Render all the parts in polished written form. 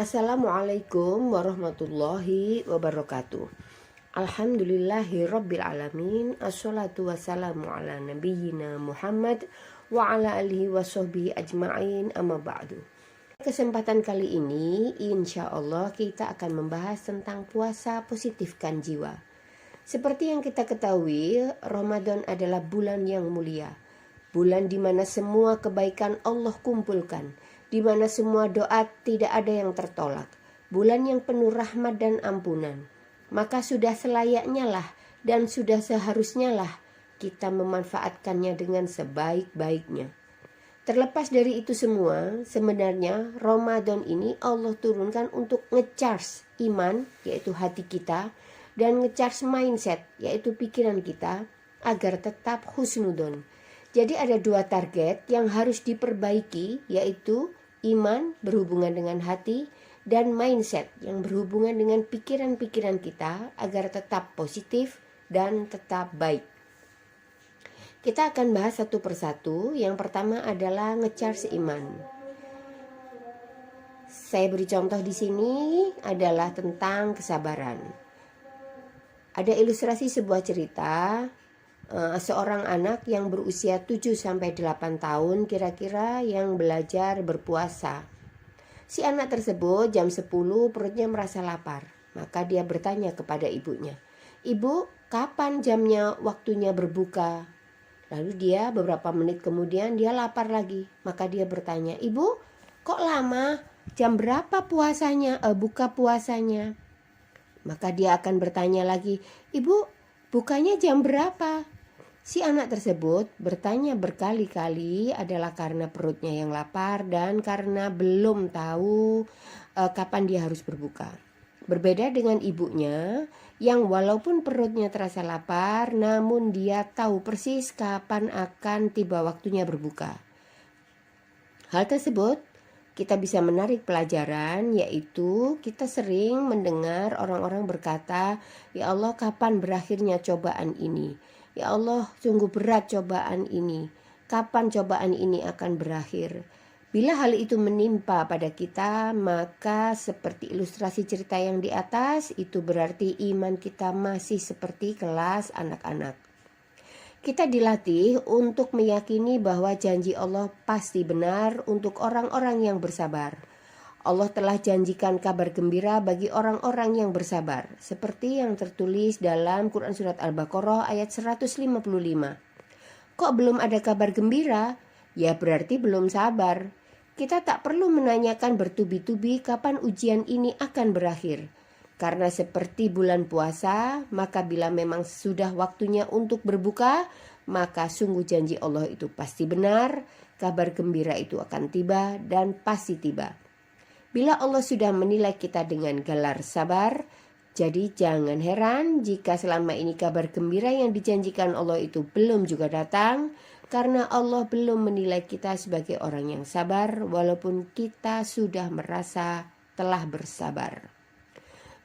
Assalamualaikum warahmatullahi wabarakatuh. Alhamdulillahi rabbil alamin. Assalatu wassalamu ala nabiyyina Muhammad wa ala alihi wa sahbihi ajma'in, amma ba'du. Kesempatan kali ini insya Allah kita akan membahas tentang puasa positifkan jiwa. Seperti yang kita ketahui, Ramadan adalah bulan yang mulia, bulan di mana semua kebaikan Allah kumpulkan, di mana semua doa tidak ada yang tertolak, bulan yang penuh rahmat dan ampunan. Maka sudah selayaknya lah dan sudah seharusnya lah kita memanfaatkannya dengan sebaik-baiknya. Terlepas dari itu semua, sebenarnya Ramadan ini Allah turunkan untuk nge-charge iman, yaitu hati kita, dan nge-charge mindset, yaitu pikiran kita, agar tetap husnudon. Jadi ada dua target yang harus diperbaiki, yaitu iman berhubungan dengan hati dan mindset yang berhubungan dengan pikiran-pikiran kita agar tetap positif dan tetap baik. Kita akan bahas satu persatu. Yang pertama adalah nge-charge iman. Saya beri contoh di sini adalah tentang kesabaran. Ada ilustrasi sebuah cerita. Seorang anak yang berusia 7-8 tahun kira-kira yang belajar berpuasa. Si anak tersebut jam 10 perutnya merasa lapar. Maka dia bertanya kepada ibunya, "Ibu, kapan jamnya waktunya berbuka?" Lalu dia beberapa menit kemudian dia lapar lagi. Maka dia bertanya, "Ibu, kok lama? Jam berapa puasanya? Buka puasanya?" Maka dia akan bertanya lagi, "Ibu, bukanya jam berapa?" Si anak tersebut bertanya berkali-kali adalah karena perutnya yang lapar dan karena belum tahu kapan dia harus berbuka. Berbeda dengan ibunya yang walaupun perutnya terasa lapar, namun dia tahu persis kapan akan tiba waktunya berbuka. Hal tersebut kita bisa menarik pelajaran, yaitu kita sering mendengar orang-orang berkata, "Ya Allah, kapan berakhirnya cobaan ini? Ya Allah, sungguh berat cobaan ini. Kapan cobaan ini akan berakhir?" Bila hal itu menimpa pada kita, maka seperti ilustrasi cerita yang di atas, itu berarti iman kita masih seperti kelas anak-anak. Kita dilatih untuk meyakini bahwa janji Allah pasti benar untuk orang-orang yang bersabar. Allah telah janjikan kabar gembira bagi orang-orang yang bersabar, seperti yang tertulis dalam Quran Surat Al-Baqarah ayat 155. Kok belum ada kabar gembira? Ya berarti belum sabar. Kita tak perlu menanyakan bertubi-tubi kapan ujian ini akan berakhir. Karena seperti bulan puasa, maka bila memang sudah waktunya untuk berbuka, maka sungguh janji Allah itu pasti benar, kabar gembira itu akan tiba dan pasti tiba. Bila Allah sudah menilai kita dengan gelar sabar, jadi jangan heran jika selama ini kabar gembira yang dijanjikan Allah itu belum juga datang, karena Allah belum menilai kita sebagai orang yang sabar walaupun kita sudah merasa telah bersabar.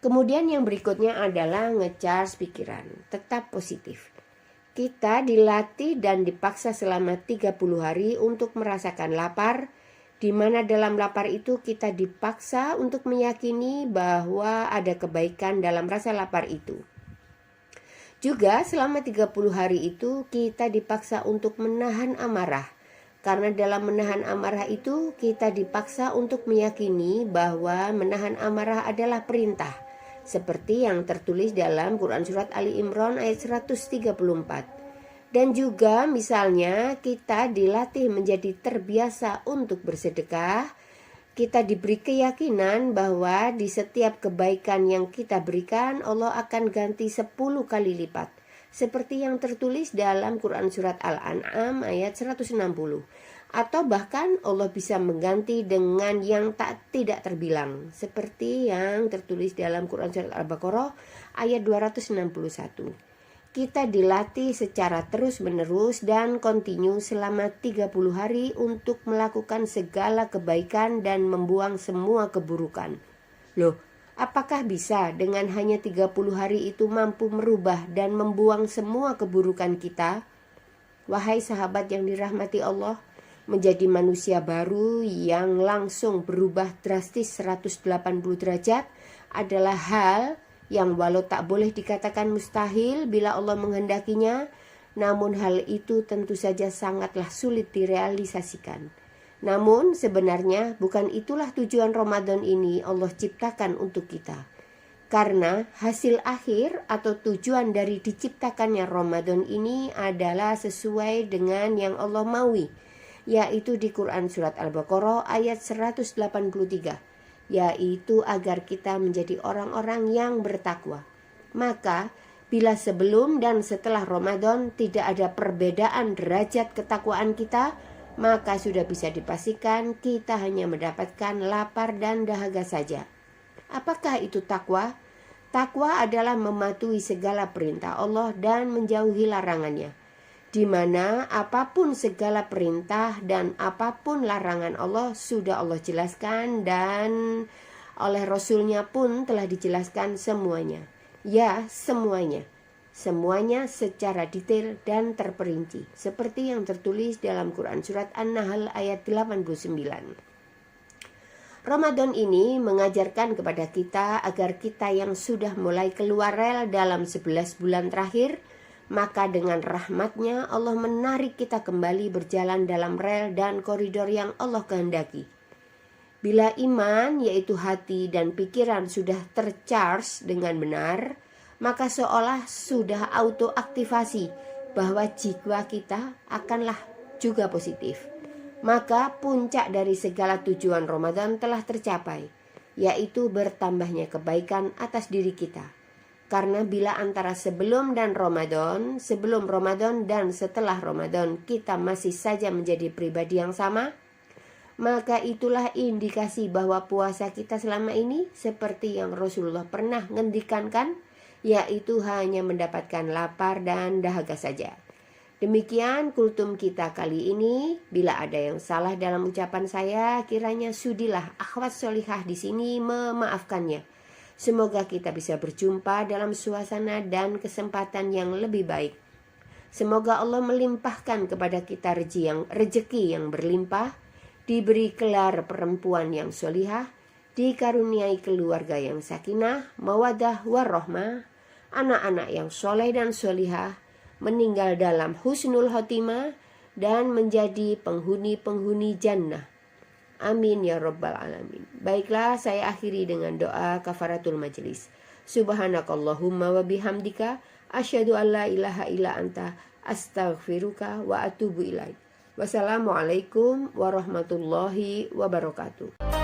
Kemudian yang berikutnya adalah nge-charge pikiran, tetap positif. Kita dilatih dan dipaksa selama 30 hari untuk merasakan lapar, di mana dalam lapar itu kita dipaksa untuk meyakini bahwa ada kebaikan dalam rasa lapar itu. Juga selama 30 hari itu kita dipaksa untuk menahan amarah. Karena dalam menahan amarah itu kita dipaksa untuk meyakini bahwa menahan amarah adalah perintah. Seperti yang tertulis dalam Quran Surat Ali Imran ayat 134. Dan juga misalnya kita dilatih menjadi terbiasa untuk bersedekah. Kita diberi keyakinan bahwa di setiap kebaikan yang kita berikan Allah akan ganti 10 kali lipat. Seperti yang tertulis dalam Quran Surat Al-An'am ayat 160. Atau bahkan Allah bisa mengganti dengan yang tidak terbilang. Seperti yang tertulis dalam Quran Surat Al-Baqarah ayat 261. Kita dilatih secara terus-menerus dan kontinu selama 30 hari untuk melakukan segala kebaikan dan membuang semua keburukan. Loh, apakah bisa dengan hanya 30 hari itu mampu merubah dan membuang semua keburukan kita? Wahai sahabat yang dirahmati Allah, menjadi manusia baru yang langsung berubah drastis 180 derajat adalah hal yang walau tak boleh dikatakan mustahil bila Allah menghendakinya, namun hal itu tentu saja sangatlah sulit direalisasikan. Namun sebenarnya bukan itulah tujuan Ramadan ini Allah ciptakan untuk kita. Karena hasil akhir atau tujuan dari diciptakannya Ramadan ini adalah sesuai dengan yang Allah maui, yaitu di Quran Surat Al-Baqarah ayat 183, yaitu agar kita menjadi orang-orang yang bertakwa. Maka bila sebelum dan setelah Ramadan tidak ada perbedaan derajat ketakwaan kita, maka sudah bisa dipastikan kita hanya mendapatkan lapar dan dahaga saja. Apakah itu takwa? Takwa adalah mematuhi segala perintah Allah dan menjauhi larangannya, di mana apapun segala perintah dan apapun larangan Allah sudah Allah jelaskan dan oleh Rasulnya pun telah dijelaskan semuanya. Ya, semuanya. Semuanya secara detail dan terperinci, seperti yang tertulis dalam Quran Surat An-Nahl ayat 89. Ramadan ini mengajarkan kepada kita agar kita yang sudah mulai keluar rel dalam 11 bulan terakhir, maka dengan rahmatnya Allah menarik kita kembali berjalan dalam rel dan koridor yang Allah kehendaki. Bila iman, yaitu hati dan pikiran sudah tercharge dengan benar, maka seolah sudah auto aktivasi bahwa jiwa kita akanlah juga positif. Maka puncak dari segala tujuan Ramadan telah tercapai, yaitu bertambahnya kebaikan atas diri kita. Karena bila antara sebelum Ramadan dan setelah Ramadan kita masih saja menjadi pribadi yang sama, maka itulah indikasi bahwa puasa kita selama ini seperti yang Rasulullah pernah ngendikankan, yaitu hanya mendapatkan lapar dan dahaga saja. Demikian kultum kita kali ini. Bila ada yang salah dalam ucapan saya, kiranya sudilah akhwat solihah di sini memaafkannya. Semoga kita bisa berjumpa dalam suasana dan kesempatan yang lebih baik. Semoga Allah melimpahkan kepada kita rezeki yang berlimpah, diberi gelar perempuan yang solihah, dikaruniai keluarga yang sakinah, mawadah warahmah, anak-anak yang soleh dan solihah, meninggal dalam husnul khotimah dan menjadi penghuni-penghuni jannah. Amin ya rabbal alamin. Baiklah, saya akhiri dengan doa kafaratul majlis. Subhanakallahumma wa bihamdika asyhadu an la ilaha illa anta astaghfiruka wa atubu ilaik. Wassalamualaikum warahmatullahi wabarakatuh.